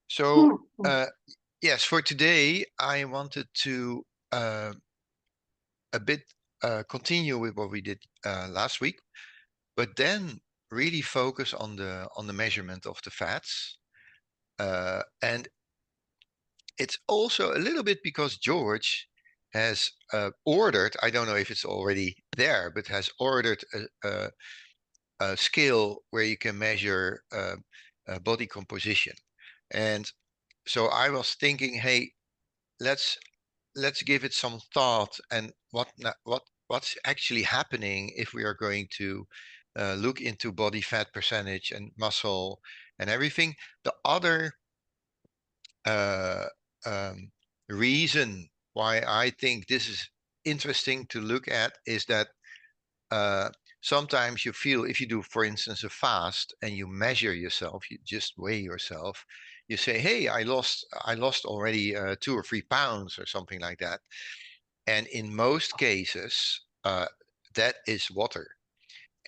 So, yes, for today, I wanted to a bit continue with what we did last week, but then really focus on the measurement of the fats. And it's also a little bit because George has ordered, I don't know if it's already there, but has ordered a scale where you can measure body composition. And so I was thinking, hey, let's give it some thought, and what's actually happening if we are going to look into body fat percentage and muscle and everything. The other uh, um, reason why I think this is interesting to look at is that uh, sometimes you feel, if you do, for instance, a fast and you measure yourself, you just weigh yourself, you say, hey, I lost already 2 or 3 pounds or something like that. And in most cases, that is water.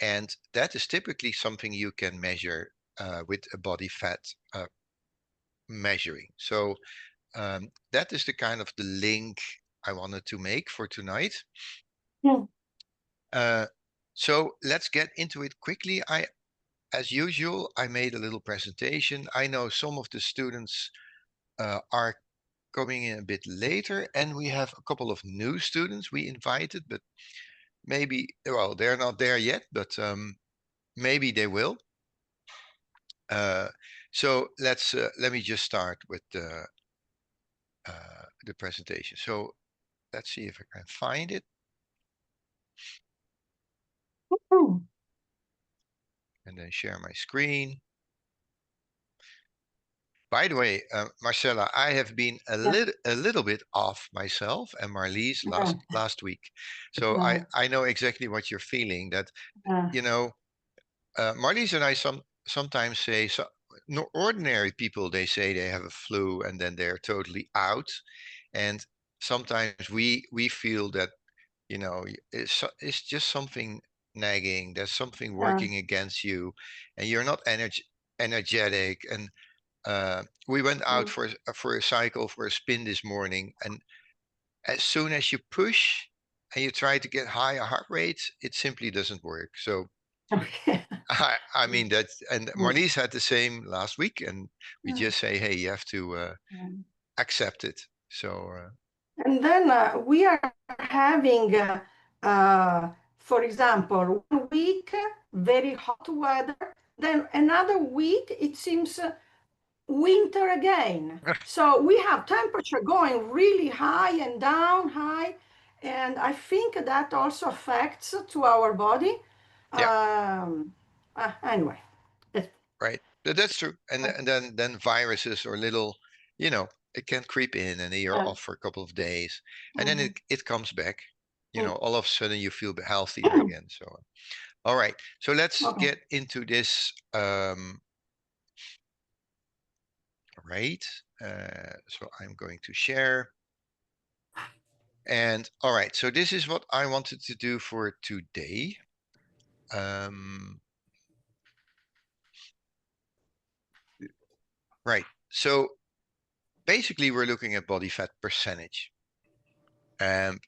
And that is typically something you can measure with a body fat measuring. So that is the kind of the link I wanted to make for tonight. So let's get into it quickly. As usual, I made a little presentation. I know some of the students are coming in a bit later, and we have a couple of new students we invited, but maybe, well, they're not there yet, but maybe they will. So let me just start with the presentation. So let's see if I can find it. And then share my screen. By the way, Marcella, I have been a little bit off myself and Marlies last week. So I know exactly what you're feeling, that, you know, Marlies and I sometimes say, so no, ordinary people, they say they have a flu and then they're totally out. And sometimes we feel that, you know, it's just something nagging. There's something working against you, and you're not energetic. And we went out for a cycle, for a spin this morning, and as soon as you push and you try to get higher heart rates, it simply doesn't work. So I mean that, and Marlies had the same last week, and we just say, hey, you have to accept it. So and then we are having, for example, 1 week very hot weather, then another week it seems winter again. So we have temperature going really high and down, high, and I think that also affects to our body. yeah, Anyway, right. That's true. And then viruses or little, you know, it can creep in, and then you're off for a couple of days, and then it comes back. You know, all of a sudden you feel healthier again. So, all right. So let's okay. get into this. Right. So I'm going to share. And all right. So this is what I wanted to do for today. Right. So basically, we're looking at body fat percentage. And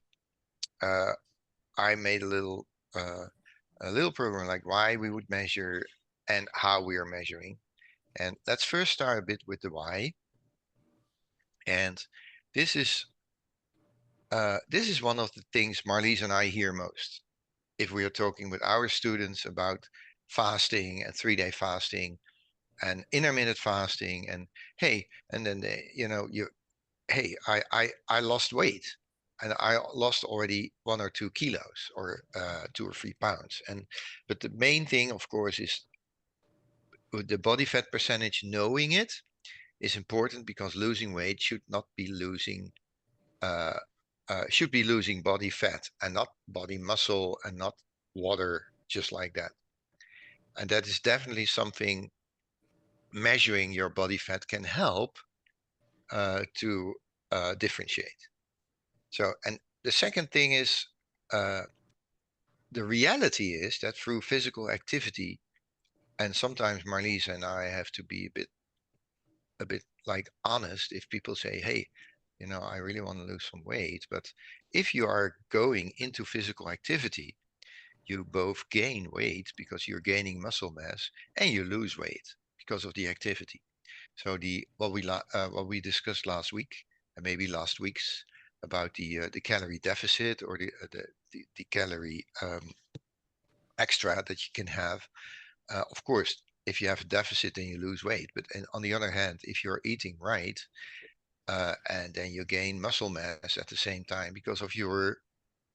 I made a little program like why we would measure and how we are measuring. And let's first start a bit with the why. And this is one of the things Marlies and I hear most if we are talking with our students about fasting and 3-day fasting and intermittent fasting. And hey, and then they, you know, hey, I lost weight, and I lost already 1 or 2 kilos, or 2 or 3 pounds. And but the main thing, of course, is with the body fat percentage. Knowing it is important because losing weight uh, should be losing body fat and not body muscle and not water, just like that. And that is definitely something measuring your body fat can help to differentiate. So, and the second thing is, the reality is that through physical activity, And sometimes Marlies and I have to be a bit like honest if people say, hey, I really want to lose some weight. But if you are going into physical activity, you both gain weight because you're gaining muscle mass, and you lose weight because of the activity. So what we discussed last week, and maybe last week's, about the calorie deficit, or the calorie extra that you can have. Of course, if you have a deficit, then you lose weight. But on the other hand, if you're eating right, and then you gain muscle mass at the same time because of your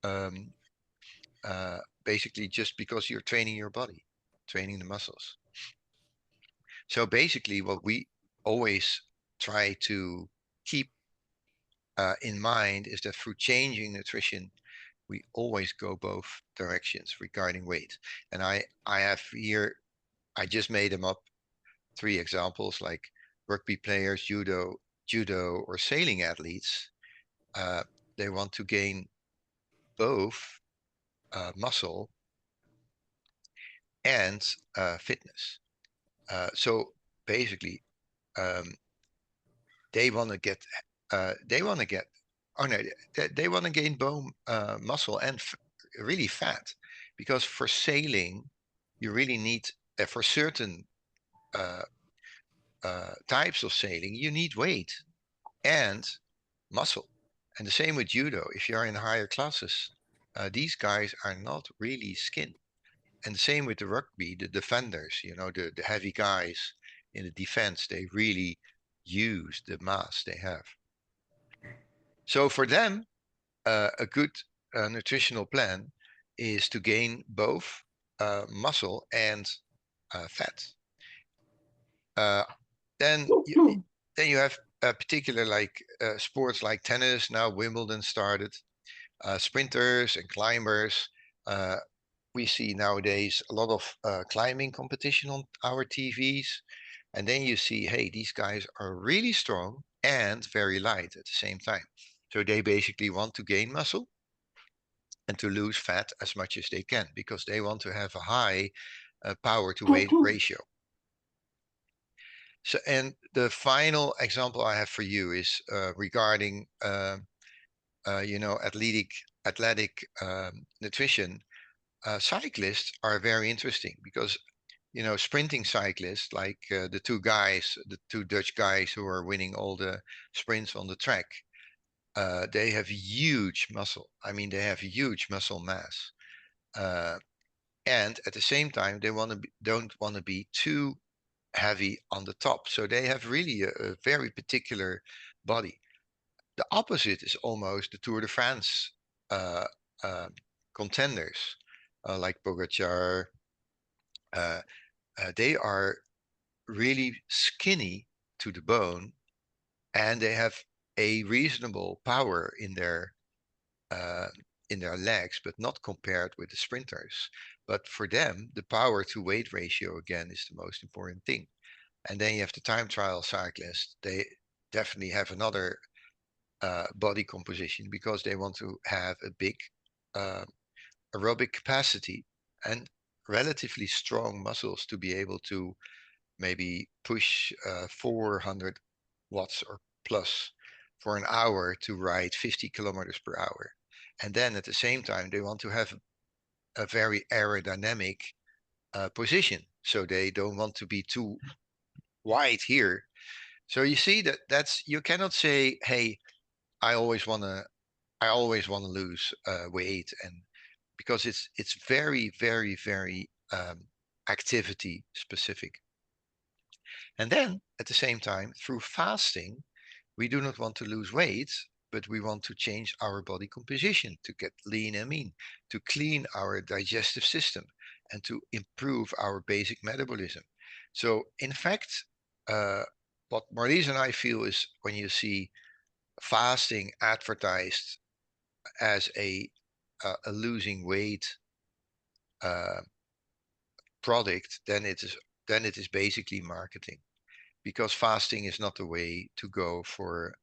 um, basically just because you're training your body, training the muscles. So basically, what we always try to keep in mind is that through changing nutrition, we always go both directions regarding weight. And I have here, I just made them up, 3 examples, like rugby players, judo, or sailing athletes. Uh, they want to gain both muscle and fitness. So basically, um, they want to get, they want to get, oh no, they want to gain bone, muscle, and really fat, because for sailing, you really need, for certain uh, types of sailing, you need weight and muscle. And the same with judo. If you're in higher classes, these guys are not really skin. And the same with the rugby, the defenders, the heavy guys in the defense, they really use the mass they have. So for them, a good nutritional plan is to gain both muscle and fat. Uh, then you have particular, like sports like tennis. Now Wimbledon started. Sprinters and climbers. Uh, we see nowadays a lot of climbing competition on our TVs. And then you see, hey, these guys are really strong and very light at the same time. So they basically want to gain muscle and to lose fat as much as they can, because they want to have a high power to weight ratio. So, and the final example I have for you is regarding, athletic nutrition. Cyclists are very interesting because, sprinting cyclists, like the two Dutch guys who are winning all the sprints on the track, they have huge muscle. I mean, they have huge muscle mass. And at the same time, they don't want to be too heavy on the top. So they have really a very particular body. The opposite is almost the Tour de France uh, uh, contenders, like Pogacar. Uh, they are really skinny to the bone, and they have a reasonable power uh, in their legs, but not compared with the sprinters. But for them, the power to weight ratio again is the most important thing. And then you have the time trial cyclists. They definitely have another body composition because they want to have a big uh, aerobic capacity and relatively strong muscles to be able to maybe push 400 watts or plus for an hour to ride 50 kilometers per hour. And then at the same time, they want to have a very aerodynamic position. So they don't want to be too wide here. So you see you cannot say, hey, I always want to lose weight, and because it's very, very, very activity specific. And then at the same time, through fasting, we do not want to lose weight, but we want to change our body composition to get lean and mean, to clean our digestive system, and to improve our basic metabolism. So, in fact, uh, what Marlies and I feel is, when you see fasting advertised as a losing weight uh, product, then it is basically marketing, because fasting is not the way to go for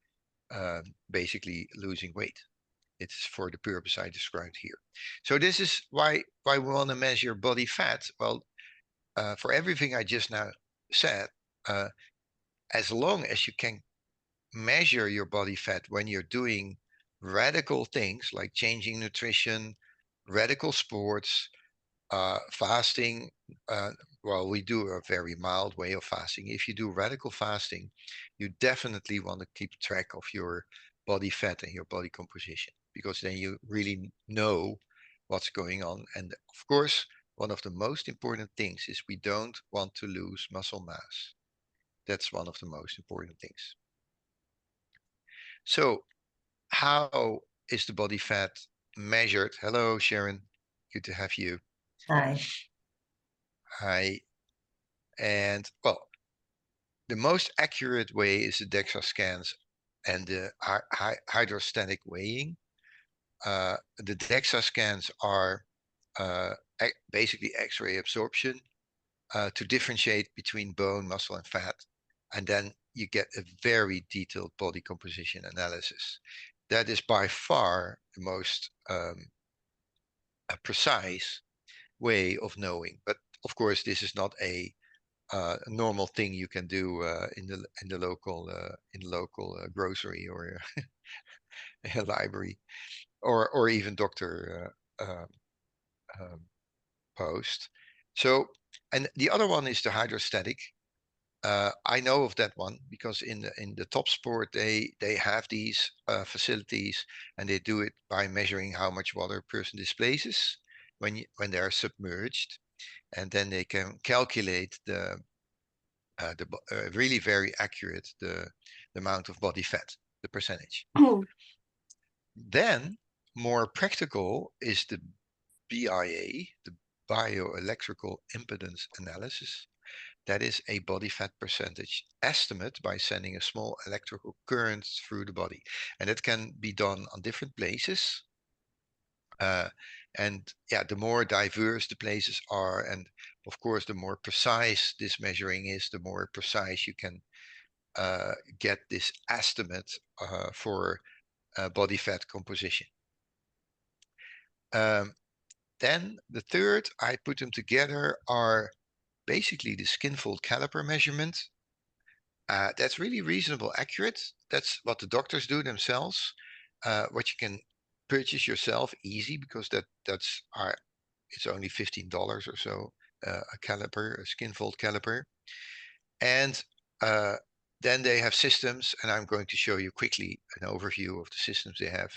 basically losing weight. It's for the purpose I described here. So this is why we want to measure body fat. Well, for everything I just now said, as long as you can measure your body fat when you're doing radical things like changing nutrition, radical sports, fasting, well, we do a very mild way of fasting. If you do radical fasting, you definitely want to keep track of your body fat and your body composition, because then you really know what's going on. And of course, one of the most important things is we don't want to lose muscle mass. That's one of the most important things. So, how is the body fat measured? Hello, Sharon. Good to have you. Hi. Hi. And well, the most accurate way is the DEXA scans and the hydrostatic weighing. The DEXA scans are basically X-ray absorption to differentiate between bone, muscle, and fat. And then you get a very detailed body composition analysis. That is by far the most precise way of knowing. But of course, this is not a normal thing you can do in the local grocery or a library or even doctor post. So, and the other one is the hydrostatic. I know of that one because in the top sport they have these facilities, and they do it by measuring how much water a person displaces when they are submerged, and then they can calculate the really very accurate the amount of body fat, the percentage. Then more practical is the BIA, the bioelectrical impedance analysis. That is a body fat percentage estimate by sending a small electrical current through the body. And it can be done on different places. And yeah, the more diverse the places are, and of course, the more precise this measuring is, the more precise you can get this estimate for body fat composition. Then the third, I put them together, are basically the skin fold caliper measurement. That's really reasonable accurate. That's what the doctors do themselves. What you can purchase yourself easy, because that's it's only $15 or so, a caliper, a skin fold caliper. And then they have systems, and I'm going to show you quickly an overview of the systems they have.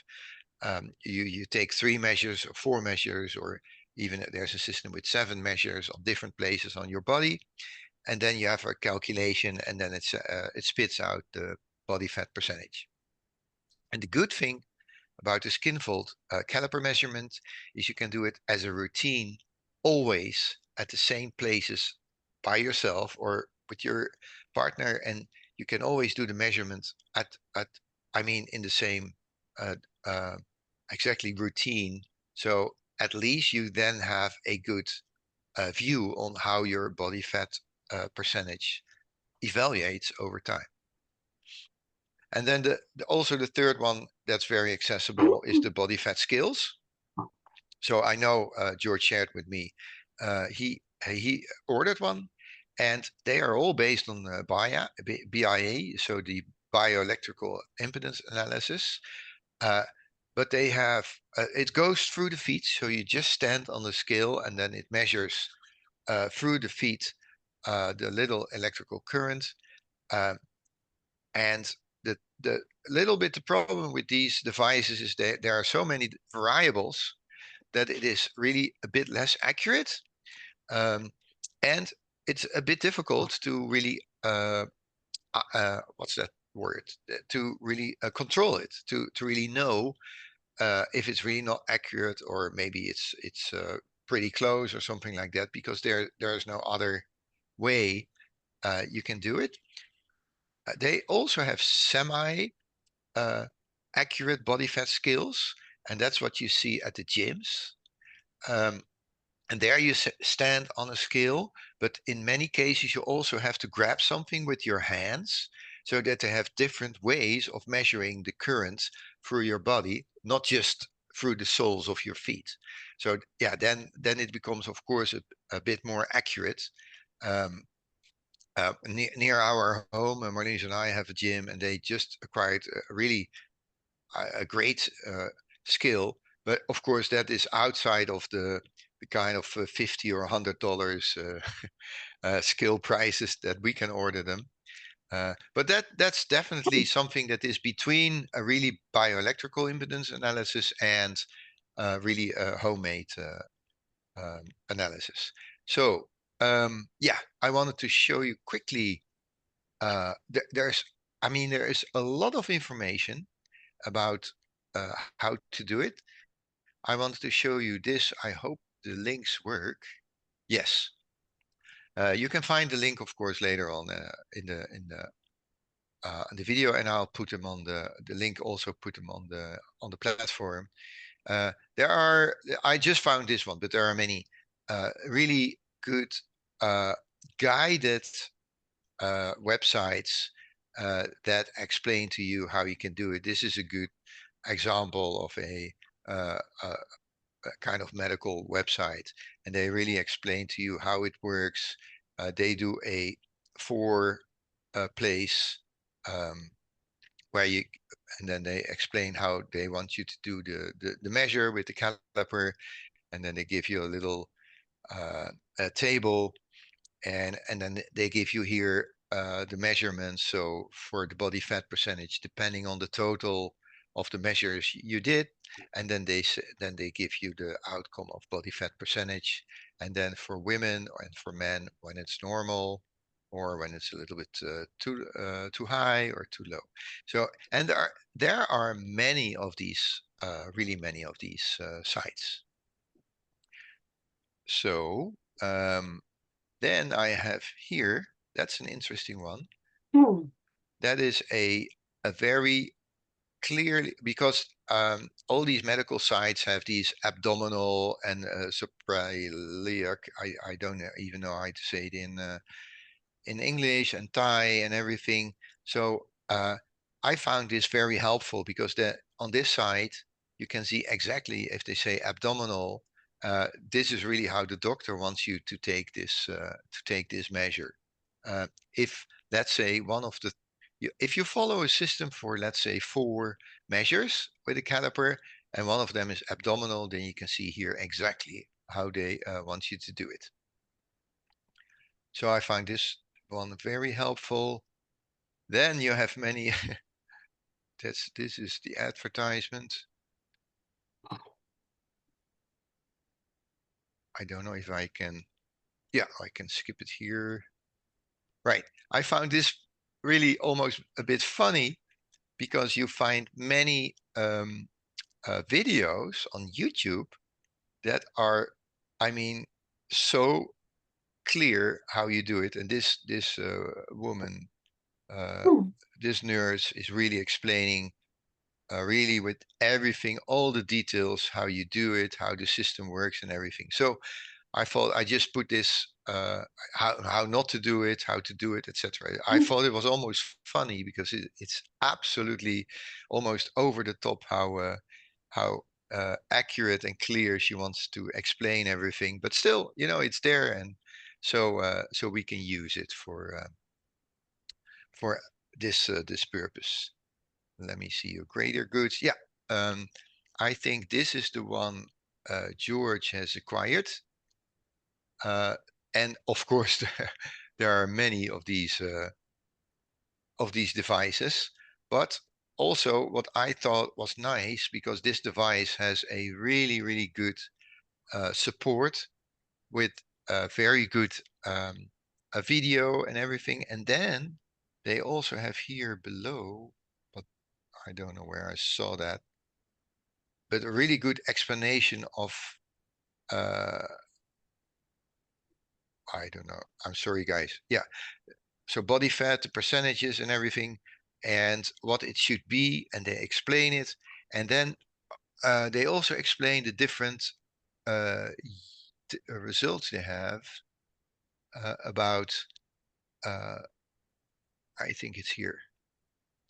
You take 3 measures or 4 measures, or even there's a system with 7 measures on different places on your body, and then you have a calculation, and then it spits out the body fat percentage. And the good thing about the skin fold caliper measurement is you can do it as a routine, always at the same places by yourself or with your partner, and you can always do the measurement in the same exactly routine. So at least you then have a good view on how your body fat percentage evaluates over time. And then also the third one that's very accessible is the body fat scales. So I know George shared with me, he ordered one, and they are all based on BIA, so the bioelectrical impedance analysis. But they have, it goes through the feet, so you just stand on the scale, and then it measures through the feet the little electrical current. And the little bit the problem with these devices is that there are so many variables that it is really a bit less accurate, and it's a bit difficult to really what's that word, to really control it, to really know if it's really not accurate, or maybe it's pretty close or something like that, because there's no other way you can do it. They also have semi accurate body fat scales, and that's what you see at the gyms. And there you stand on a scale, but in many cases you also have to grab something with your hands, so that they have different ways of measuring the current through your body, not just through the soles of your feet. So yeah, then it becomes, of course, a bit more accurate. near our home. Marlies and I have a gym, and they just acquired a great skill. But of course, that is outside of the kind of $50 or $100 skill prices that we can order them. But that's definitely something that is between a really bioelectrical impedance analysis and really a homemade analysis. So yeah, I wanted to show you quickly. There is a lot of information about how to do it. I wanted to show you this. I hope the links work. Yes. You can find the link, of course, later on in the video, and I'll put them on the link. Also, put them on the platform. I just found this one, but there are many really good guided websites that explain to you how you can do it. This is a good example of a kind of medical website, and they really explain to you how it works. They do a four place where you, and then they explain how they want you to do the measure with the caliper, and then they give you a little a table, and then they give you here the measurements. So for the body fat percentage, depending on the total of the measures you did, and then they give you the outcome of body fat percentage, and then for women and for men when it's normal, or when it's a little bit too high or too low. So, and there are many of these, really many of these sites. So then I have here, that's an interesting one. That is a very clearly, because all these medical sites have these abdominal and suprailiac, I don't even know how to say it in English, and Thai and everything. So I found this very helpful, because on this side you can see exactly if they say abdominal. This is really how the doctor wants you to take this measure. If, let's say, if you follow a system for, let's say, 4 measures with a caliper, and one of them is abdominal, then you can see here exactly how they want you to do it. So I find this one very helpful. Then you have many. This is the advertisement. I don't know if I can. Yeah, I can skip it here. Right. I found this really almost a bit funny, because you find many videos on YouTube that are, I mean, so clear how you do it. And this woman, this nurse, is really explaining really with everything, all the details, how you do it, how the system works and everything. So I thought I just put this how not to do it, how to do it, etc. I thought it was almost funny, because it's absolutely almost over the top how accurate and clear she wants to explain everything. But still, it's there, and so we can use it for this purpose. Let me see your greater goods. Yeah, I think this is the one George has acquired. And of course, there are many of these devices. But also, what I thought was nice, because this device has a really, really good support with very good a video and everything. And then they also have here below, but I don't know where I saw that, but a really good explanation of I don't know. I'm sorry, guys. Yeah. So body fat, the percentages and everything, and what it should be, and they explain it. And then they also explain the different results they have about, I think it's here.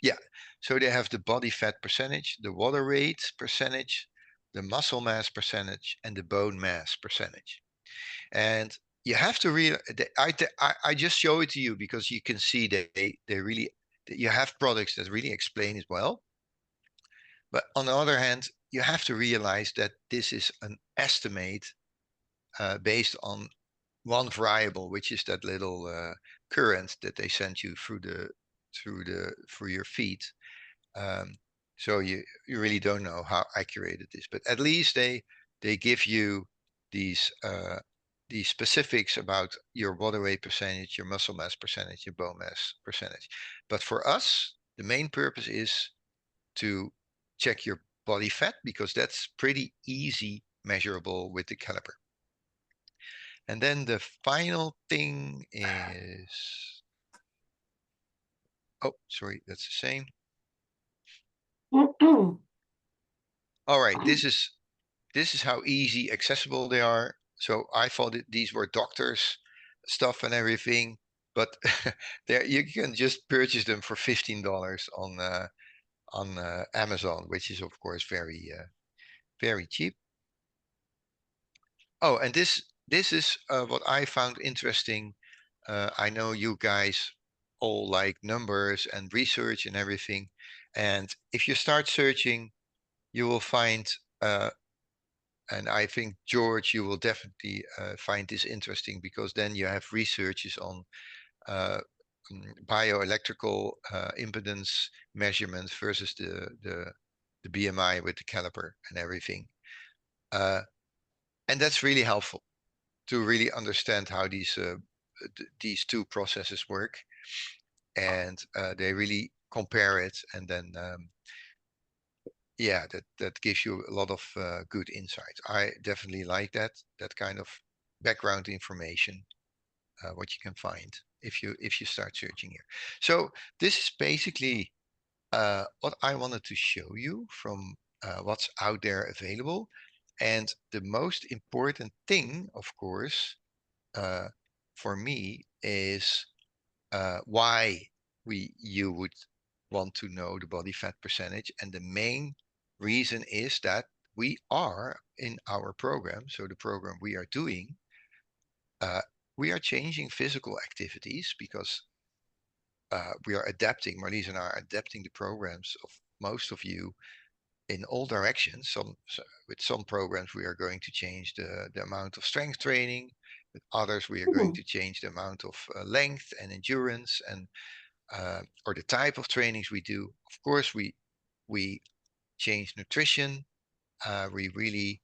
Yeah. So they have the body fat percentage, the water weight percentage, the muscle mass percentage, and the bone mass percentage. And you have to really, I just show it to you because you can see they really, you have products that really explain it well. But on the other hand, you have to realize that this is an estimate based on one variable, which is that little current that they send you through your feet. So you really don't know how accurate it is, but at least they give you these specifics about your body weight percentage, your muscle mass percentage, your bone mass percentage. But for us, the main purpose is to check your body fat, because that's pretty easy measurable with the caliper. And then the final thing is, oh, sorry, that's the same. All right, this is how easy accessible they are. So I thought these were doctors stuff and everything, but there you can just purchase them for $15 on Amazon, which is of course very cheap. Oh, and this is what I found interesting. I know you guys all like numbers and research and everything, and if you start searching, you will find. And I think, George, you will definitely find this interesting, because then you have researches on uh, bioelectrical impedance measurements versus the BMI with the caliper and everything. And that's really helpful to really understand how these two processes work. And they really compare it, and then yeah, that gives you a lot of good insights. I definitely like that kind of background information, what you can find if you start searching here. So this is basically what I wanted to show you from what's out there available. And the most important thing, of course, for me is why you would want to know the body fat percentage. And the main reason is that we are in our program, so the program we are doing, we are changing physical activities because we are adapting, Marlies and I are adapting the programs of most of you in all directions. With some programs, we are going to change the amount of strength training. With others, we are going to change the amount of length and endurance, and or the type of trainings we do. Of course, we change nutrition. We really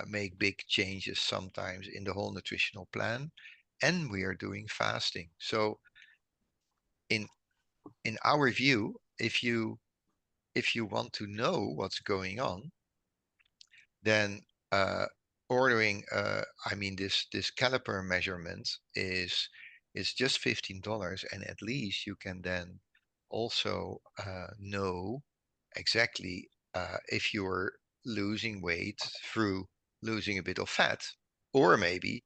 make big changes sometimes in the whole nutritional plan, and we are doing fasting. So in our view, if you want to know what's going on, then ordering I mean this caliper measurement is just $15, and at least you can then also know exactly if you're losing weight through losing a bit of fat, or maybe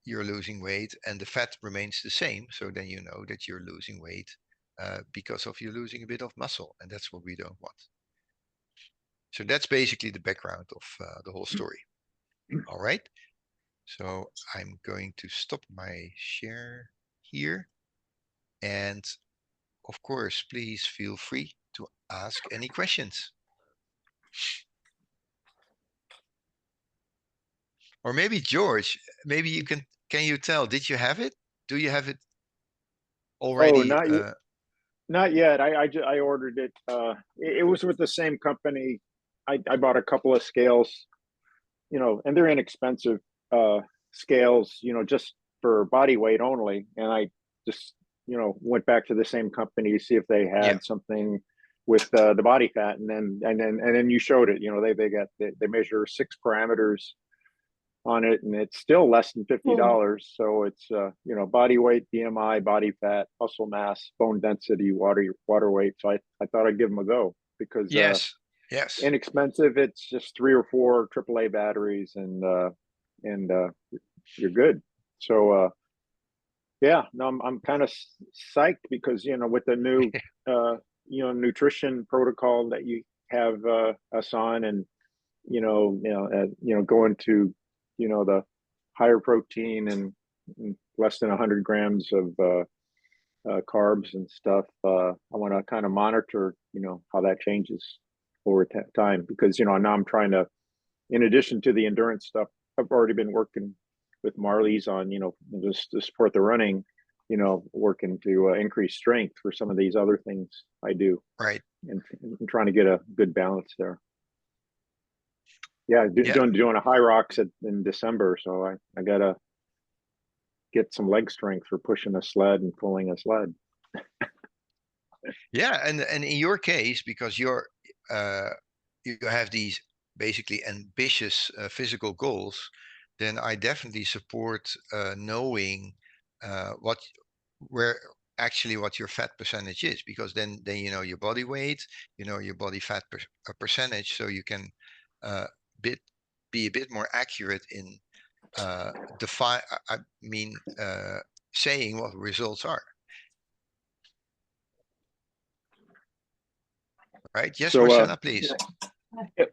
you're losing weight and the fat remains the same, so then you know that you're losing weight because of you losing a bit of muscle, and that's what we don't want. So that's basically the background of the whole story. All right. So I'm going to stop my share here. And of course, please feel free to ask any questions. Or maybe George, maybe can you tell, did you have it? Do you have it Oh, already? not yet. I ordered it. It was with the same company. I bought a couple of scales, and they're inexpensive scales, just for body weight only. And I just, went back to the same company to see if they had Yeah. something with the body fat, and then you showed it. They measure 6 parameters on it, and it's still less than $50. So it's body weight, BMI, body fat, muscle mass, bone density, water weight. So I thought I'd give them a go, because Yes. inexpensive. It's just 3 or 4 AAA batteries, and you're good. So yeah, no, I'm kind of psyched, because with the new nutrition protocol that you have us on, and going to the higher protein and less than 100 grams of carbs and stuff. I want to kind of monitor, how that changes over time, because, now I'm trying to, in addition to the endurance stuff, I've already been working with Marlies on, just to support the running, working to increase strength for some of these other things I do. Right. And trying to get a good balance there. Yeah, doing a Hyrox in December, so I gotta get some leg strength for pushing a sled and pulling a sled. Yeah, and in your case, because you have these basically ambitious physical goals, then I definitely support knowing what your fat percentage is, because then you know your body weight, your body fat percentage, so you can be a bit more accurate in saying what results are. Right? Yes, so, Marcella, please.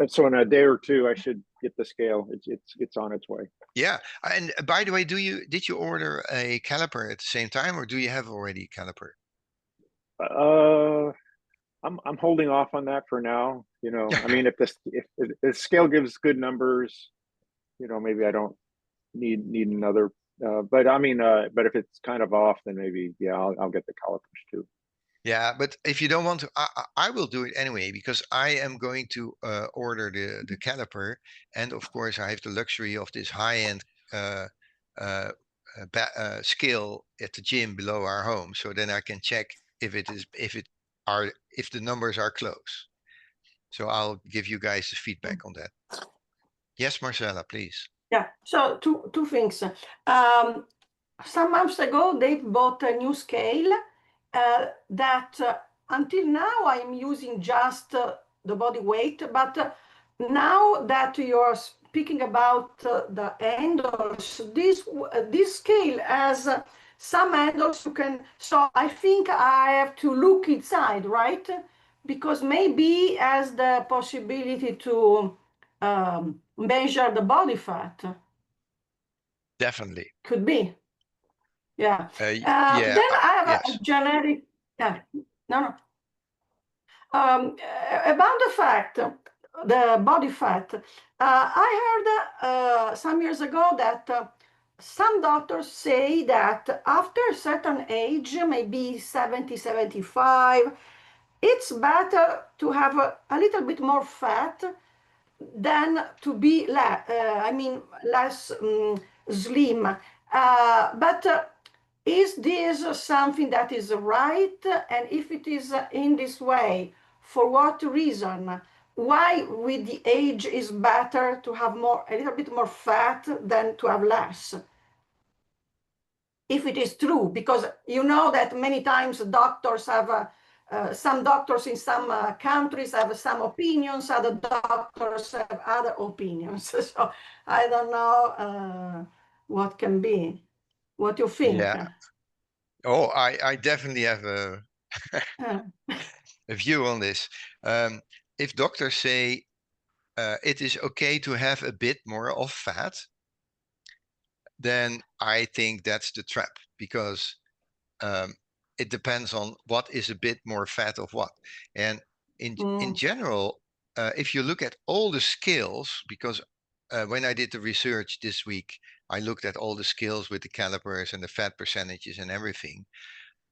So in a day or two, I should get the scale. It's on its way. Yeah, and by the way, did you order a caliper at the same time, or do you have already a caliper? I'm holding off on that for now. I mean, if the scale gives good numbers, maybe I don't need another. But I mean, but if it's kind of off, then maybe I'll get the calipers too. Yeah, but if you don't want to, I will do it anyway, because I am going to order the caliper, and of course I have the luxury of this high-end scale at the gym below our home, so then I can check if the numbers are close. So I'll give you guys the feedback on that. Yes, Marcella, please. Yeah. So two things. Some months ago, they bought a new scale that until now I'm using just the body weight, but now that you're speaking about the handles, this scale has some handles you can. So I think I have to look inside, right? Because maybe has the possibility to measure the body fat. Definitely. Could be. Yeah. Yeah. Then I have yes. a generic. Yeah. No. About the fact, the body fat. I heard some years ago that some doctors say that after a certain age, maybe 70, 75, it's better to have a little bit more fat than to be less slim. But is this something that is right? And if it is in this way, for what reason? Why with the age is better to have a little bit more fat than to have less? If it is true, because you know that many times doctors have some doctors in some countries have some opinions, other doctors have other opinions. So I don't know what can be. What you think? Yeah. Oh, I definitely have a view on this. If doctors say it is okay to have a bit more of fat, then I think that's the trap, because it depends on what is a bit more fat of what. And in general, if you look at all the scales, because when I did the research this week, I looked at all the scales with the calipers and the fat percentages and everything.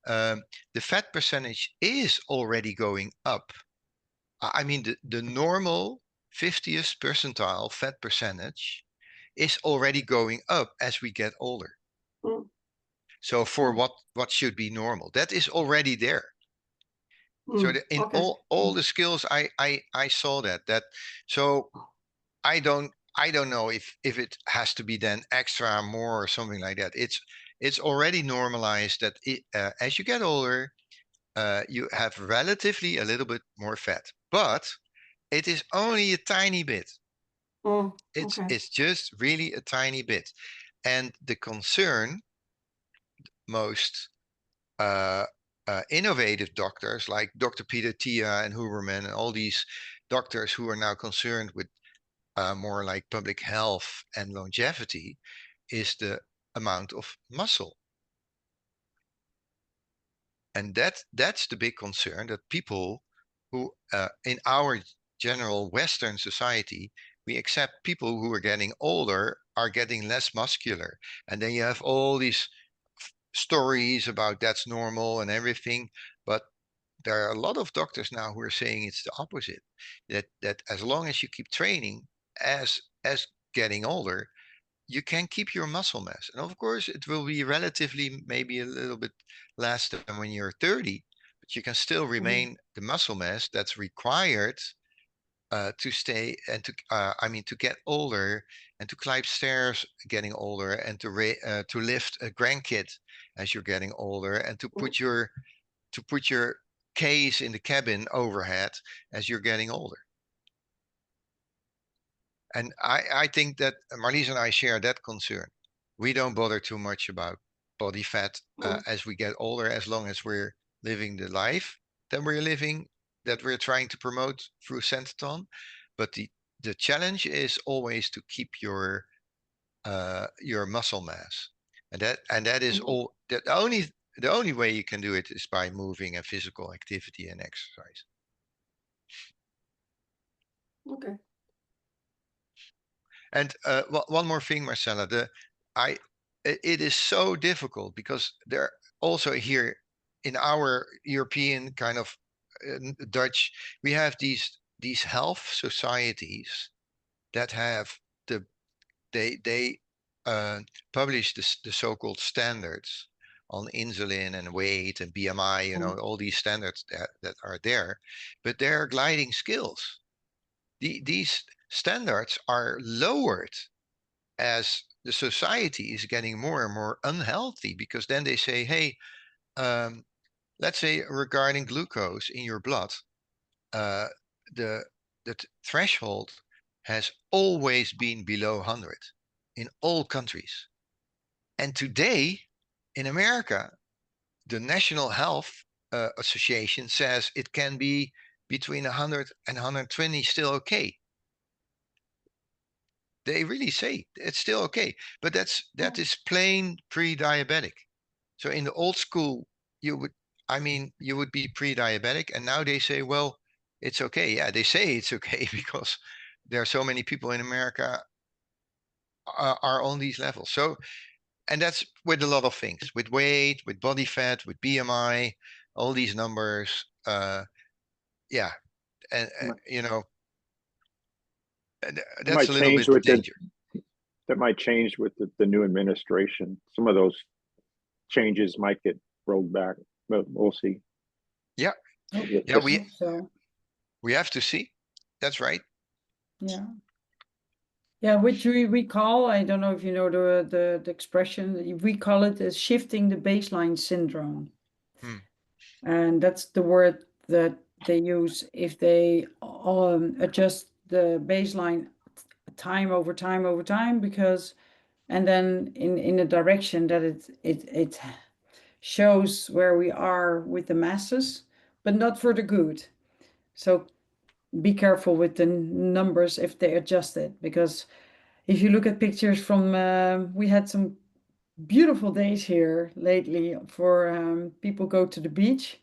The fat percentage is already going up. I mean, the normal 50th percentile fat percentage is already going up as we get older. So for what should be normal, that is already there. So in all the skills, I saw that. So I don't know if it has to be then extra more or something like that. It's already normalized that as you get older, you have relatively a little bit more fat, but it is only a tiny bit. It's just really a tiny bit. And the concern, most innovative doctors like Dr. Peter Tia and Huberman and all these doctors who are now concerned with more like public health and longevity, is the amount of muscle. And that's the big concern, that people who in our general Western society, we accept people who are getting older are getting less muscular. And then you have all these stories about that's normal and everything. But there are a lot of doctors now who are saying it's the opposite, that as long as you keep training as getting older, you can keep your muscle mass. And of course, it will be relatively maybe a little bit less than when you're 30, but you can still remain the muscle mass that's required to stay and to get older and to climb stairs getting older, and to lift a grandkid as you're getting older, and to put your case in the cabin overhead as you're getting older. And I think that Marlies and I share that concern. We don't bother too much about body fat as we get older, as long as we're living the life that we're living, that we're trying to promote through Centeton. But the challenge is always to keep your muscle mass, and that is all. The only way you can do it is by moving and physical activity and exercise. Okay. And one more thing, Marcella, it is so difficult because there also here in our European kind of Dutch, we have these health societies that have they publish the so-called standards on insulin and weight and BMI, all these standards that are there, but they're gliding scales. These standards are lowered as the society is getting more and more unhealthy, because then they say, hey, let's say regarding glucose in your blood, the threshold has always been below 100 in all countries. And today in America, the National Health Association says it can be between 100 and 120 still okay. They really say it's still okay, but that is plain pre-diabetic. So in the old school, you would be pre-diabetic, and now they say, well, it's okay. Yeah, they say it's okay because there are so many people in America are on these levels. So, and that's with a lot of things, with weight, with body fat, with BMI, all these numbers. Yeah, and that's a little bit the danger. That might change with the new administration. Some of those changes might get rolled back, but we'll see. Yeah, yeah, we have to see. That's right. Yeah. Yeah, which we call, I don't know if you know the expression, we call it as shifting the baseline syndrome. And that's the word that they use if they adjust the baseline time over time, because, and then in a direction that it shows where we are with the masses, but not for the good. So be careful with the numbers if they adjust it, because if you look at pictures from, we had some beautiful days here lately for people go to the beach,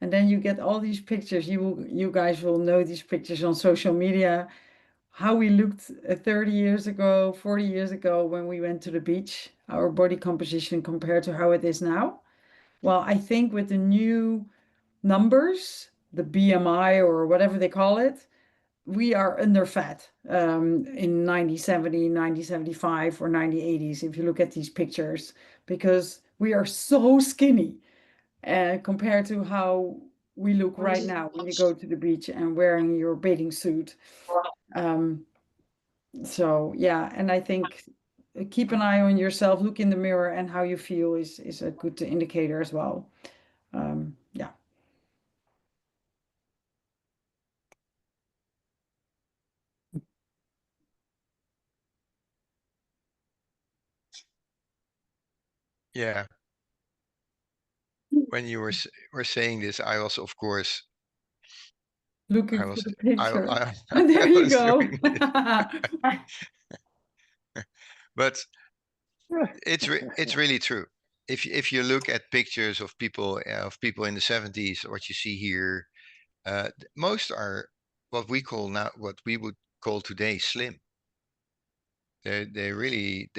and then you get all these pictures. You guys will know these pictures on social media, how we looked 30 years ago, 40 years ago when we went to the beach, our body composition compared to how it is now. Well, I think with the new numbers, the BMI or whatever they call it, we are under fat in 1970, 1975 or 1980s, if you look at these pictures, because we are so skinny compared to how we look right now when you go to the beach and wearing your bathing suit. So yeah, and I think keep an eye on yourself, look in the mirror, and how you feel is a good indicator as well. Yeah. Yeah. When you were saying this, I was, of course, looking for the picture. There you go. But It's really true. If you look at pictures of people in the 70s, what you see here, most are what we would call today slim. They really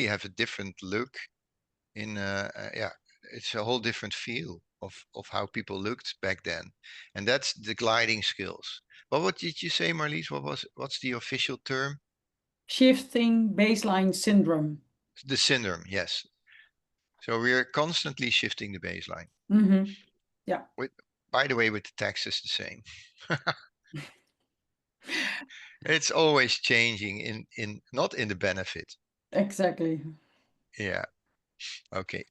have a different look. It's a whole different feel of how people looked back then, and that's the gliding skills. But what did you say, Marlies? What's the official term? Shifting baseline syndrome. The syndrome, yes. So we are constantly shifting the baseline. Mm-hmm. Yeah. By the way, with the text is the same. It's always changing in not in the benefit. Exactly. Yeah. Okay.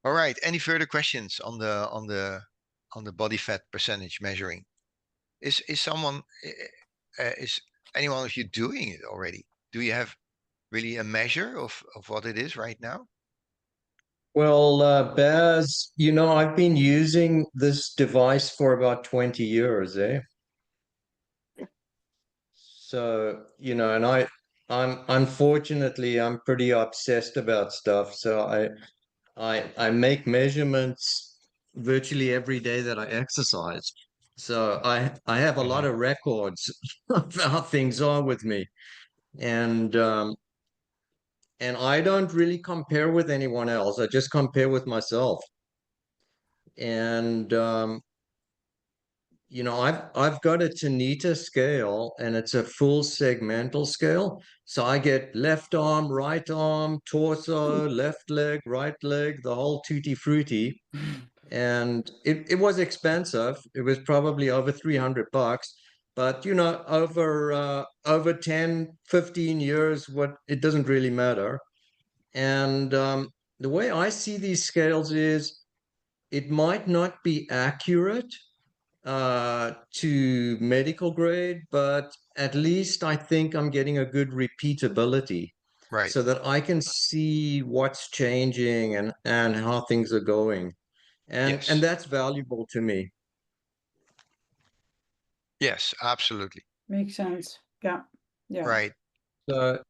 All right. Any further questions on the body fat percentage measuring? Is anyone of you doing it already? Do you have really a measure of what it is right now? Well, Baz, I've been using this device for about 20 years, eh? So, and I'm unfortunately I'm pretty obsessed about stuff. So I make measurements virtually every day that I exercise. So I have a lot of records of how things are with me. And I don't really compare with anyone else. I just compare with myself. And I've got a Tanita scale, and it's a full segmental scale. So I get left arm, right arm, torso, left leg, right leg, the whole tutti frutti. And it was expensive. It was probably over $300. But over 10, 15 years, it doesn't really matter. And the way I see these scales is it might not be accurate to medical grade, but at least I think I'm getting a good repeatability, Right. so that I can see what's changing and how things are going. And Yes. that's valuable to me. Yes, absolutely. Makes sense. Yeah. Yeah. Right. So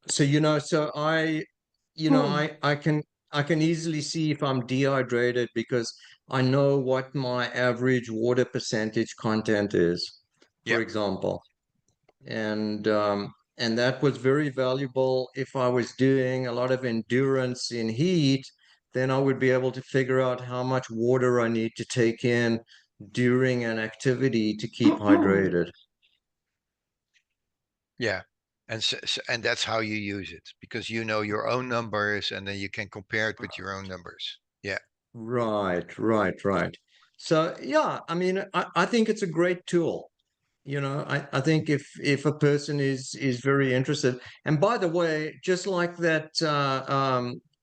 I can easily see if I'm dehydrated because I know what my average water percentage content is, for Yep. example. And that was very valuable if I was doing a lot of endurance in heat. Then I would be able to figure out how much water I need to take in during an activity to keep hydrated. Yeah. And that's how you use it, because you know your own numbers and then you can compare it with your own numbers. Yeah. Right. So yeah, I mean, I think it's a great tool. I think if a person is very interested, and by the way, just like that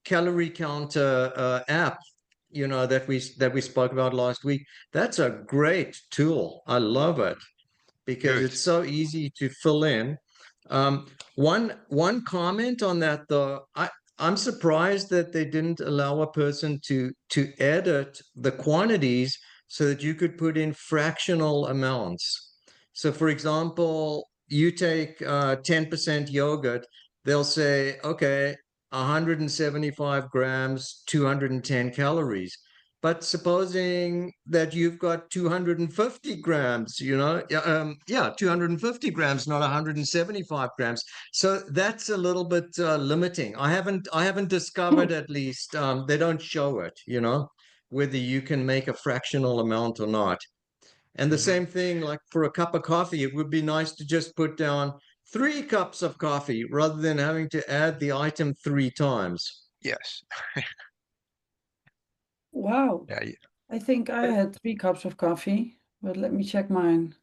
calorie counter app, that we spoke about last week, that's a great tool. I love it because Good. it's so easy to fill in. One comment on that though, I'm surprised that they didn't allow a person to edit the quantities so that you could put in fractional amounts. So for example, you take 10% yogurt, they'll say, okay, 175 grams, 210 calories. But supposing that you've got 250 grams, 250 grams, not 175 grams. So that's a little bit limiting. I haven't discovered, at least they don't show it, whether you can make a fractional amount or not. And the same thing, like for a cup of coffee, it would be nice to just put down 3 cups of coffee rather than having to add the item 3 times. Yes. Wow. Yeah. I think I had 3 cups of coffee, but let me check mine.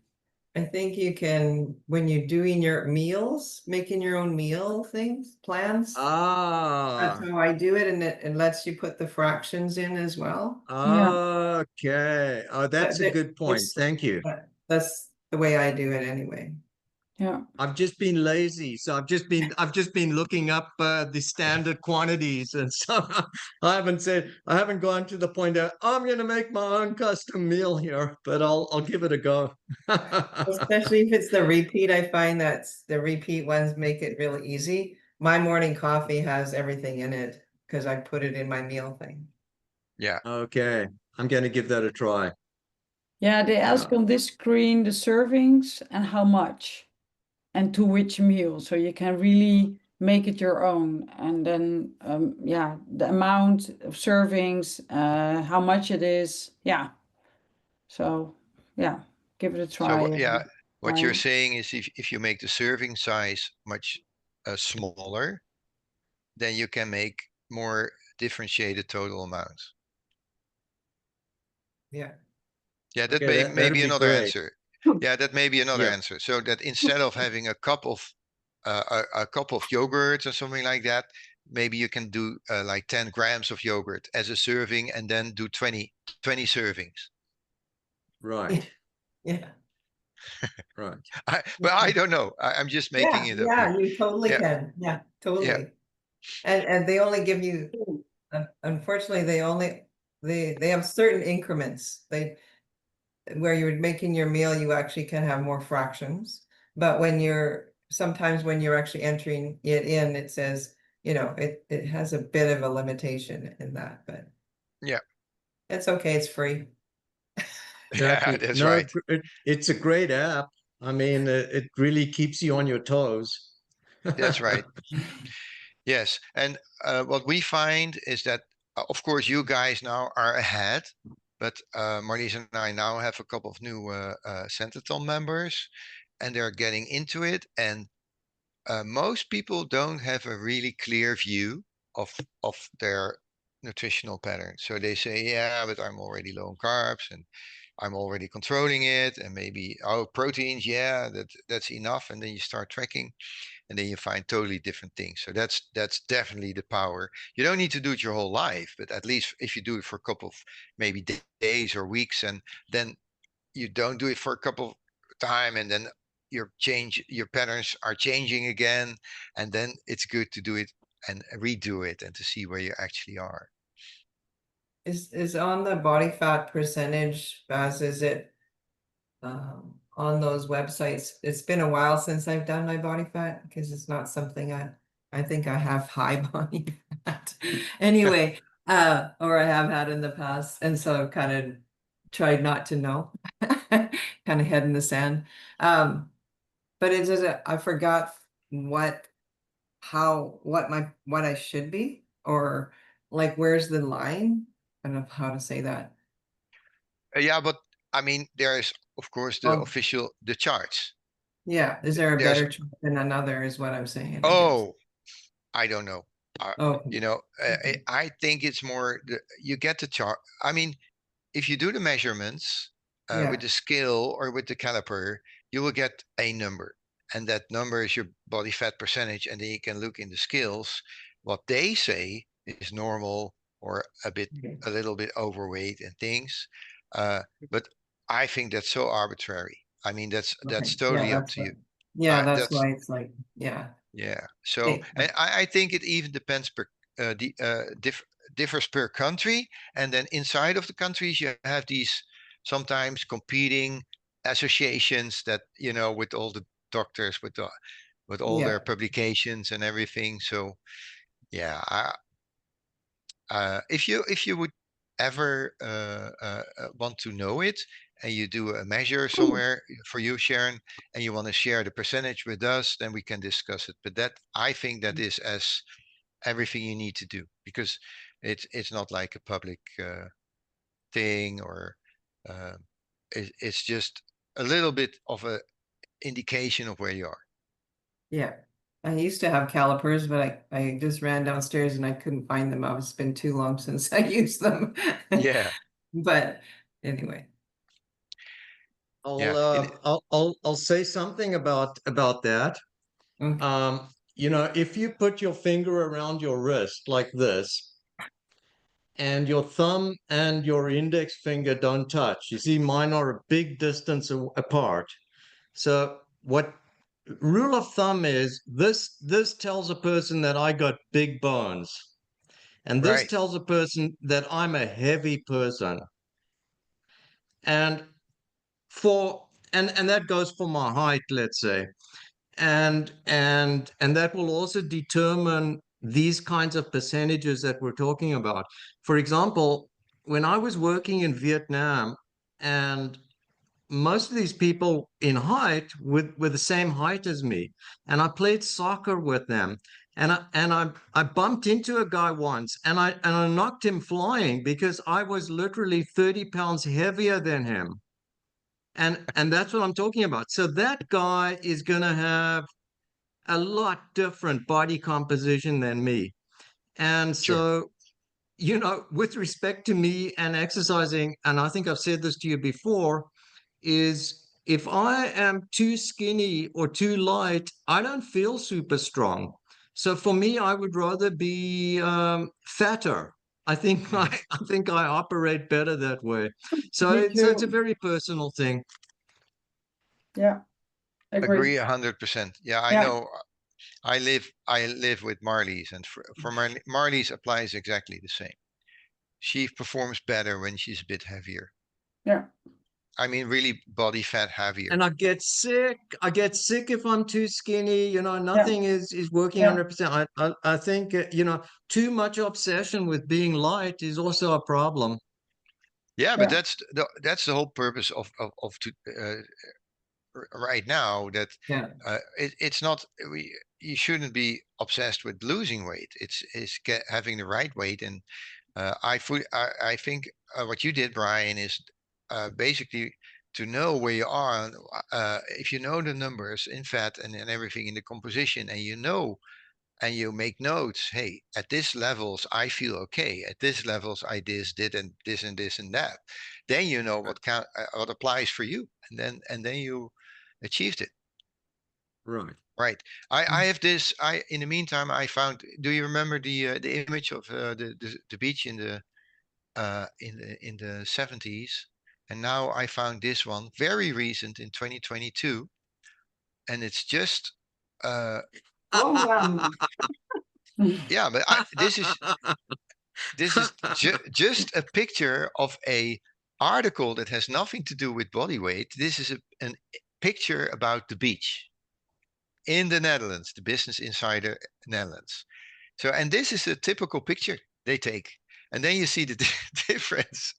I think you can, when you're doing your meals, making your own meal plans. That's how I do it, and it lets you put the fractions in as well. Okay. Oh, that's a good point. Thank you. That's the way I do it anyway. Yeah. I've just been lazy, so I've just been looking up the standard quantities, and so I haven't gone to the point of I'm going to make my own custom meal here, but I'll give it a go. Especially if it's the repeat, I find that the repeat ones make it really easy. My morning coffee has everything in it because I put it in my meal thing. Yeah. Okay, I'm going to give that a try. Yeah, they ask on this screen the servings and how much and to which meal. So you can really make it your own. And then, yeah, the amount of servings, how much it is. Yeah. So, yeah, give it a So try. yeah, what you're Ryan. saying is if you make the serving size much smaller, then you can make more differentiated total amounts. Yeah. Yeah, that Okay, may that'd be be another great. answer. Yeah, that may be another Yeah. answer. So that instead of having a cup of yogurt or something like that, maybe you can do like 10 grams of yogurt as a serving, and then do 20 servings. Right. Yeah. Right. But I don't know. I'm just making it up Yeah, here. you totally Yeah. can. Yeah, totally. Yeah. And they only give you, unfortunately, they have certain increments. Where you're making your meal, you actually can have more fractions. But sometimes when you're actually entering it in, it says, it has a bit of a limitation in that, but Yeah. it's okay. It's free. Exactly. Yeah, that's No, right. it's a great app. I mean, it really keeps you on your toes. That's right. Yes. And what we find is that, of course, you guys now are ahead, but Marlies and I now have a couple of new Centerton members, and they're getting into it. And most people don't have a really clear view of their nutritional pattern. So they say, yeah, but I'm already low on carbs and I'm already controlling it, and maybe proteins, yeah, that's enough. And then you start tracking, and then you find totally different things. So that's definitely the power. You don't need to do it your whole life, but at least if you do it for a couple of maybe days or weeks, and then you don't do it for a couple of time, and then your patterns are changing again, and then it's good to do it and redo it and to see where you actually are. Is on the body fat percentage, Baz, is it on those websites? It's been a while since I've done my body fat because it's not something I think I have high body fat anyway, or I have had in the past, and so I've kind of tried not to know, kind of head in the sand. But it just I forgot what I should be, or like where's the line? I don't know how to say that. Yeah, but I mean, there is of course the official charts. Yeah, is there a There's better chart than another? Is what I'm saying. I guess. Oh, I don't know. Okay. I think it's more you get the chart. I mean, if you do the measurements Yeah. with the scale or with the caliper, you will get a number, and that number is your body fat percentage, and then you can look in the scales. What they say is normal or a little bit overweight and things, but I think that's so arbitrary. I mean, that's totally up to you. Yeah, that's why it's like, yeah. Yeah. So and I think it even depends per differs per country, and then inside of the countries you have these sometimes competing associations that with all the doctors with all their publications and everything. So yeah, if you would ever want to know it, and you do a measure somewhere for you, Sharon, and you want to share the percentage with us, then we can discuss it. But that I think that is as everything you need to do, because it's not like a public thing, or it's just a little bit of a indication of where you are. Yeah. I used to have calipers, but I just ran downstairs and I couldn't find them. It's been too long since I used them. Yeah. But anyway. I'll say something about that. Okay. If you put your finger around your wrist like this, and your thumb and your index finger don't touch, you see mine are a big distance apart. So what rule of thumb is this tells a person that I got big bones. And this Right. tells a person that I'm a heavy person. And and that goes for my height, let's say. And that will also determine these kinds of percentages that we're talking about. For example, when I was working in Vietnam, and most of these people in height were the same height as me, and I played soccer with them, and I bumped into a guy once, and I knocked him flying because I was literally 30 pounds heavier than him. And that's what I'm talking about. So that guy is going to have a lot different body composition than me. And Sure. so, with respect to me and exercising, and I think I've said this to you before, is if I am too skinny or too light, I don't feel super strong. So for me, I would rather be fatter. I think I think I operate better that way. So Me it's a too. very personal thing. Yeah, Agree agree. 100%. Yeah, I Yeah, know. I live with Marlies, and for Marlies applies exactly the same. She performs better when she's a bit heavier. yeah, I mean, really body fat heavier. And I get sick. I get sick if I'm too skinny. yeah, Nothing is working yeah, 100%. I think too much obsession with being light is also a problem. Yeah, but yeah, that's the whole purpose of right now. That Yeah. it's not you shouldn't be obsessed with losing weight. It's having the right weight. And I think what you did, Brian, is basically to know where you are. If you know the numbers in fat and everything in the composition, and you make notes, hey, at this levels I feel okay, at this levels I did and this and this and that, then you know what applies for you, and then you achieved it. Right. Right. I have this. In the meantime, I found. Do you remember the image of the beach in the 70s? And now I found this one very recent in 2022, and it's just Oh, wow. yeah. But this is just a picture of a article that has nothing to do with body weight. This is an picture about the beach in the Netherlands, the Business Insider Netherlands. So, and this is a typical picture they take. And then you see the difference.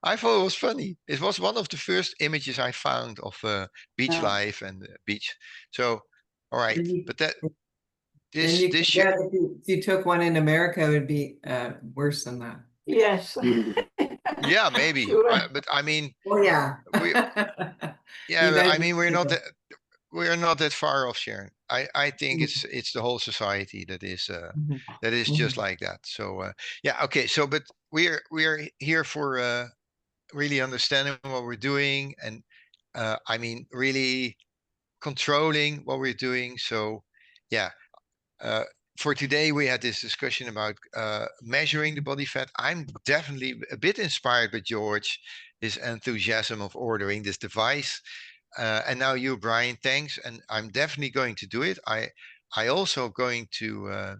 I thought it was funny. It was one of the first images I found of beach yeah. life and beach. So, all right. And you, But that and you this could year, bet if you took one in America, it would be worse than that. Yes. yeah, maybe. Sure. But I mean, Oh yeah. we yeah, You but guys I mean, need to we're not that far off, Sharon. I think go. it's the whole society that is Mhm. just like that. So yeah, okay. So but we're here for really understanding what we're doing, and I mean really controlling what we're doing. So yeah, for today we had this discussion about measuring the body fat. I'm definitely a bit inspired by George, his enthusiasm of ordering this device. And now you, Brian, thanks. And I'm definitely going to do it. I also going to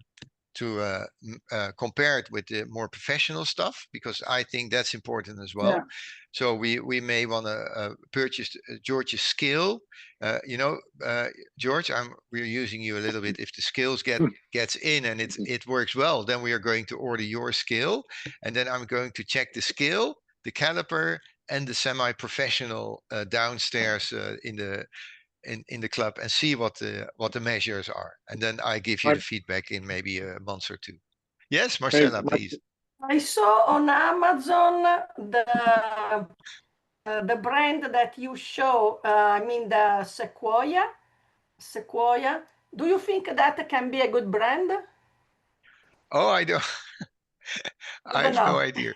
compare it with the more professional stuff, because I think that's important as Yeah. well. So we may want to purchase George's scale. George, we're using you a little bit. If the scales gets in and it works well, then we are going to order your scale, and then I'm going to check the scale, the caliper, and the semi-professional downstairs in the club, and see what the measures are, and then I give you I, the feedback in maybe a month or two. Yes, hey, Marcella, please. I saw on Amazon the brand that you show, I mean the Sequoia. Sequoia. Do you think that can be a good brand? Oh, I don't. You I don't have no know. idea.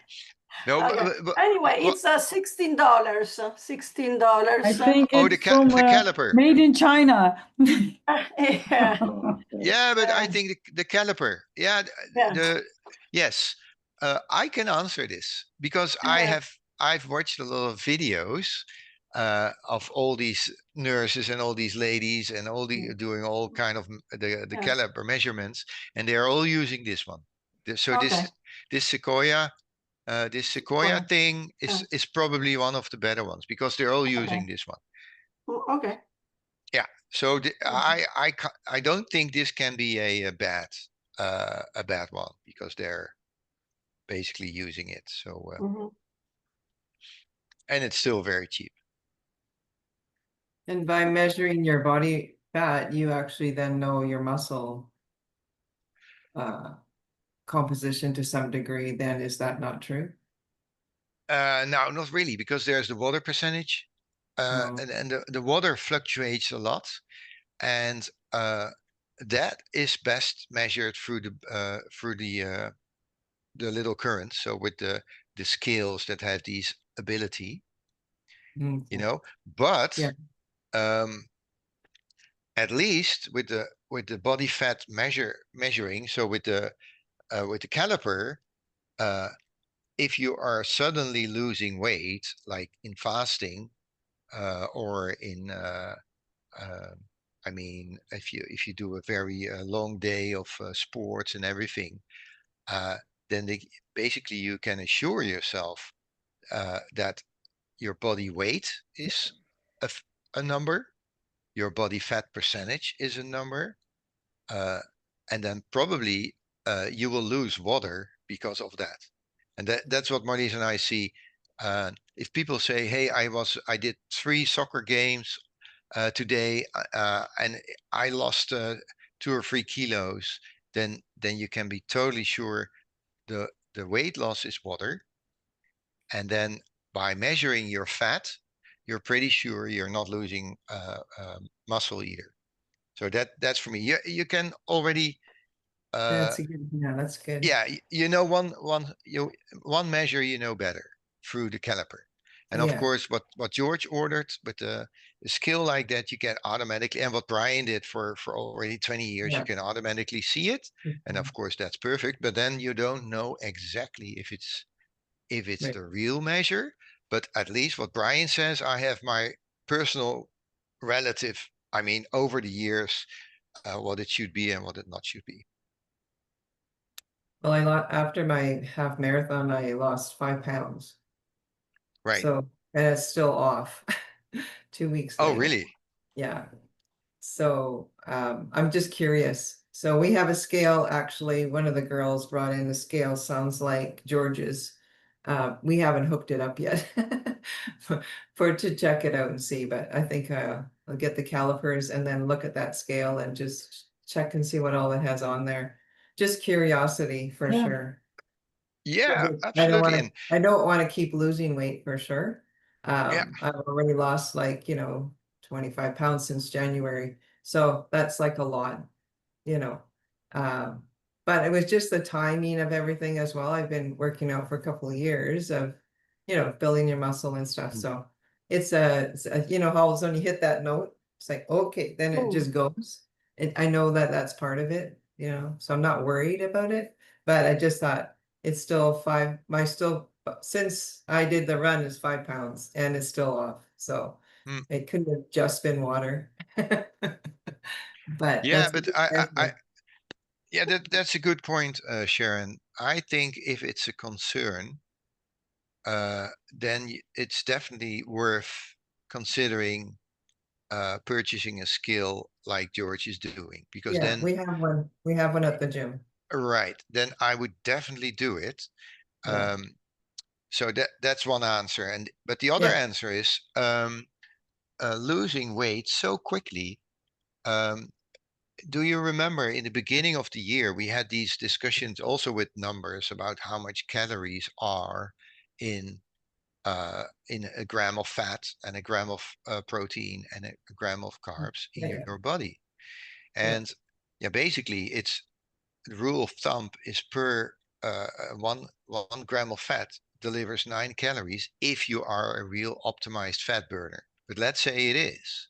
No, Okay. Anyway, it's $16. I $16. think oh, it's from the caliper. made in China. Yeah. Yeah, but I think the caliper. Yeah, Yeah. yes. I can answer this because Yeah. I've watched a lot of videos of all these nurses and all these ladies and all the doing all kind of the caliper measurements, and they are all using this one. So this Sequoia thing is probably one of the better ones because they're all using this one. Okay. Yeah. So I don't think this can be a bad one because they're basically using it. So and it's still very cheap. And by measuring your body fat, you actually then know your muscle composition to some degree. Then is that not true? No, not really, because there's the water percentage, No. and the water fluctuates a lot, and that is best measured through the little currents. So with the scales that have these ability, you know, but at least with the body fat measuring, so with the caliper, if you are suddenly losing weight, like in fasting, or in I mean, if you do a very long day of sports and everything, then basically you can assure yourself that your body weight is a number, your body fat percentage is a number, and then probably you will lose water because of that. And that's what Marlies and I see. If people say, "Hey, I did 3 soccer games today, and I lost 2 or 3 kilos," then you can be totally sure the weight loss is water, and then by measuring your fat, you're pretty sure you're not losing muscle either. So that's for me. You can already. That's good. Yeah, that's good. Yeah, you know one measure you know better through the caliper, and of course what George ordered with a skill like that, you can automatically, and what Brian did for already 20 years, you can automatically see it, and of course that's perfect. But then you don't know exactly if it's the real measure. But at least what Brian says, I have my personal relative. I mean, over the years, what it should be and what it not should be. Well, after my half marathon, I lost 5 pounds. Right. So, and it's still off 2 weeks later. Oh, really? Yeah. So, I'm just curious. So we have a scale, actually, one of the girls brought in the scale, sounds like George's. We haven't hooked it up yet to check it out and see, but I think I'll get the calipers and then look at that scale and just check and see what all it has on there. Just curiosity for sure. Yeah, absolutely. I don't want to keep losing weight for sure. I've already lost 25 pounds since January. So that's like a lot, you know. But it was just the timing of everything as well. I've been working out for a couple of years of, building your muscle and stuff. So it's how when you hit that note, it's like, okay, then it just goes. I know that that's part of it, so I'm not worried about it, but I just thought it's still since I did the run is 5 pounds and it's still off. So it couldn't have just been water. But that's a good point, Sharon. I think if it's a concern, then it's definitely worth considering purchasing a skill like George is doing, because then we have one at the gym. Right. Then I would definitely do it. So that's one answer. But the other answer is losing weight so quickly. Do you remember in the beginning of the year, we had these discussions also with numbers about how much calories are in a gram of fat and a gram of protein and a gram of carbs in your body. And basically it's the rule of thumb is per 1 gram of fat delivers 9 calories if you are a real optimized fat burner. But let's say it is,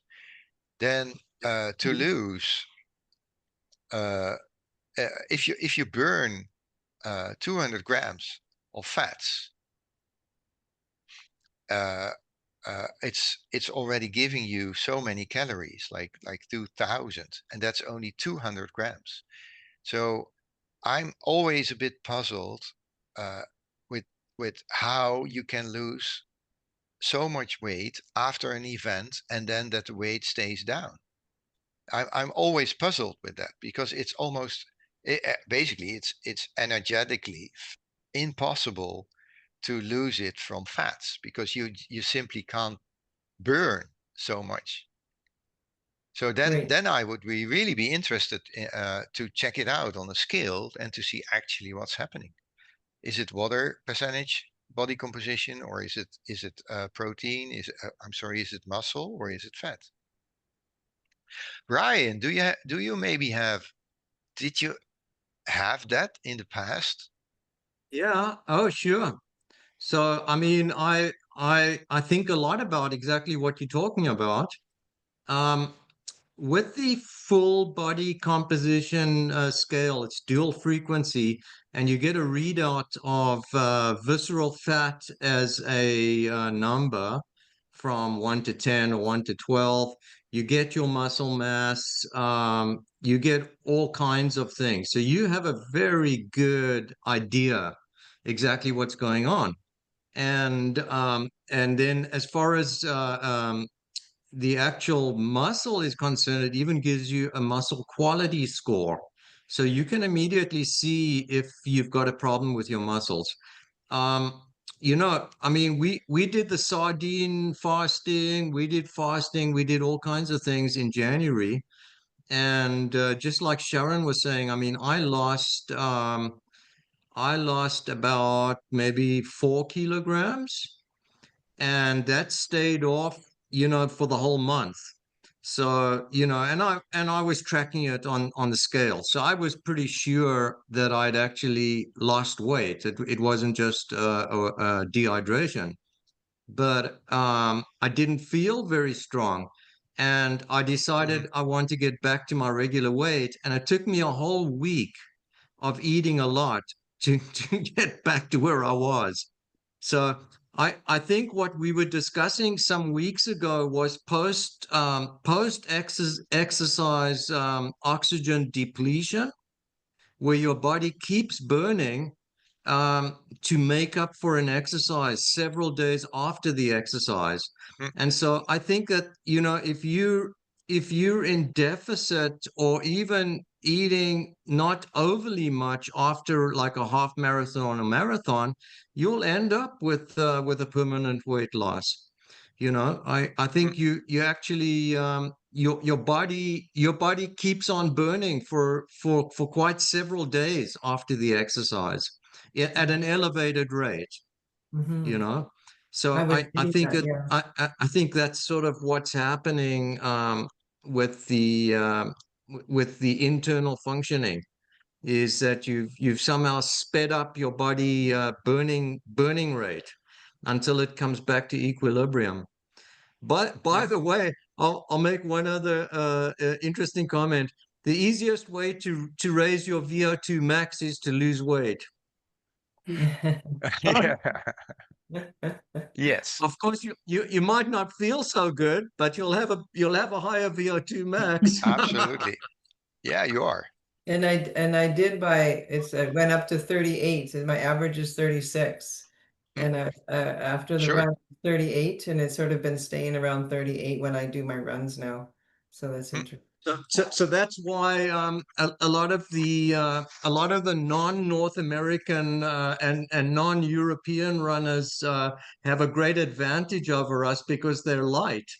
then to lose if you burn 200 grams of fats, it's already giving you so many calories, like 2,000, and that's only 200 grams. So I'm always a bit puzzled with how you can lose so much weight after an event and then that the weight stays down. I'm always puzzled with that, because it's almost basically it's energetically impossible to lose it from fats, because you simply can't burn so much. So then I would really be interested to check it out on a scale and to see actually what's happening. Is it water percentage, body composition, or is it protein? Is it muscle, or is it fat? Ryan, do you maybe did you have that in the past? Yeah. Oh, sure. So, I mean, I think a lot about exactly what you're talking about. Um, with the full body composition scale, it's dual frequency, and you get a readout of visceral fat as a number from 1 to 10 or 1 to 12. You get your muscle mass, you get all kinds of things. So you have a very good idea exactly what's going on. And then as far as the actual muscle is concerned, it even gives you a muscle quality score. So you can immediately see if you've got a problem with your muscles. Um, I mean, we did the sardine fasting, we did fasting, we did all kinds of things in January. And just like Sharon was saying, I mean, I lost about maybe 4 kilograms, and that stayed off, for the whole month. So, and I was tracking it on the scale. So I was pretty sure that I'd actually lost weight. It wasn't just dehydration, but I didn't feel very strong. And I decided I want to get back to my regular weight. And it took me a whole week of eating a lot to get back to where I was. So I think what we were discussing some weeks ago was post exercise oxygen depletion, where your body keeps burning to make up for an exercise several days after the exercise. Mm. And so I think that, if you're in deficit or even eating not overly much after like a half marathon or marathon, you'll end up with a permanent weight loss. I think you actually your body keeps on burning for quite several days after the exercise at an elevated rate. So I would I see think that, that yeah. I think that's sort of what's happening with the internal functioning, is that you've somehow sped up your body burning rate until it comes back to equilibrium. But by the way, I'll make one other interesting comment. The easiest way to raise your VO2 max is to lose weight. Yes, Of course, you might not feel so good, but you'll have a higher VO2 max. absolutely. Yeah, you are. And I did it went up to 38, and my average is 36. And after the Sure. run, 38, and it's sort of been staying around 38 when I do my runs now. So that's interesting. So that's why a lot of the non-North American and non-European runners have a great advantage over us because they're light.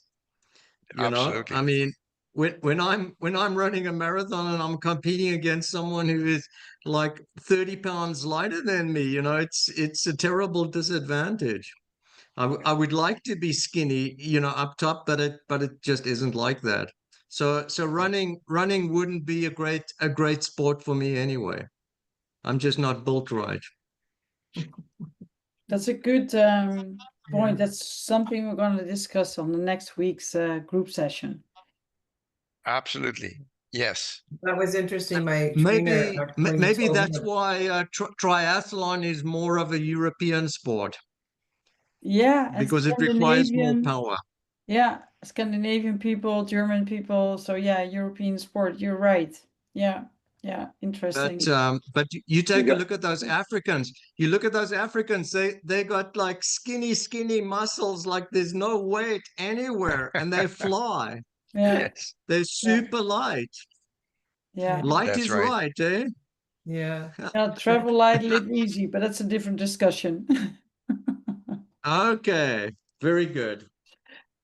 Absolutely. I mean, when I'm running a marathon and I'm competing against someone who is like 30 pounds lighter than me, it's a terrible disadvantage. I would like to be skinny, up top, but it just isn't like that. So running wouldn't be a great sport for me anyway. I'm just not built right. That's a good point. Yeah. That's something we're going to discuss on the next week's group session. Absolutely. Yes. That was interesting. My trainer actually Maybe told that's me. why triathlon is more of a European sport. Yeah, and because it requires more Scandinavian. power. Yeah, Scandinavian people, German people. So yeah, European sport. You're right. Yeah, yeah, interesting. But you take You a got- look at those Africans. You look at those Africans. They got like skinny muscles. Like there's no weight anywhere, and they fly. Yeah, Yes, They're super light. yeah. Light that's is right. right, eh? Yeah. Yeah, travel light, live easy, but that's a different discussion. Okay, very good.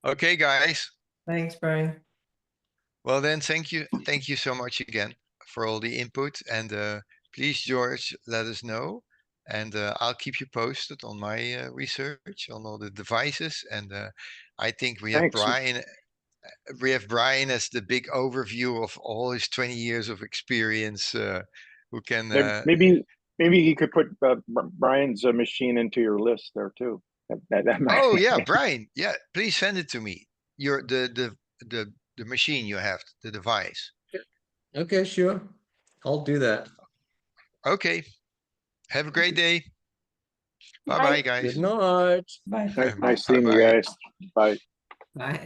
Okay, guys. Thanks, Brian. Well, then, thank you so much again for all the input. And please, George, let us know. And I'll keep you posted on my research on all the devices. And I think we have Thanks. Brian. We have Brian as the big overview of all his 20 years of experience. Who can? Maybe he could put Brian's machine into your list there too. That might. Oh yeah, Brian. Yeah, please send it to me. Your the machine you have, the device. Okay, sure. I'll do that. Okay. Have a great day. Bye Bye. bye, guys. Good night. Bye. Nice seeing you Bye-bye. guys. Bye. Bye.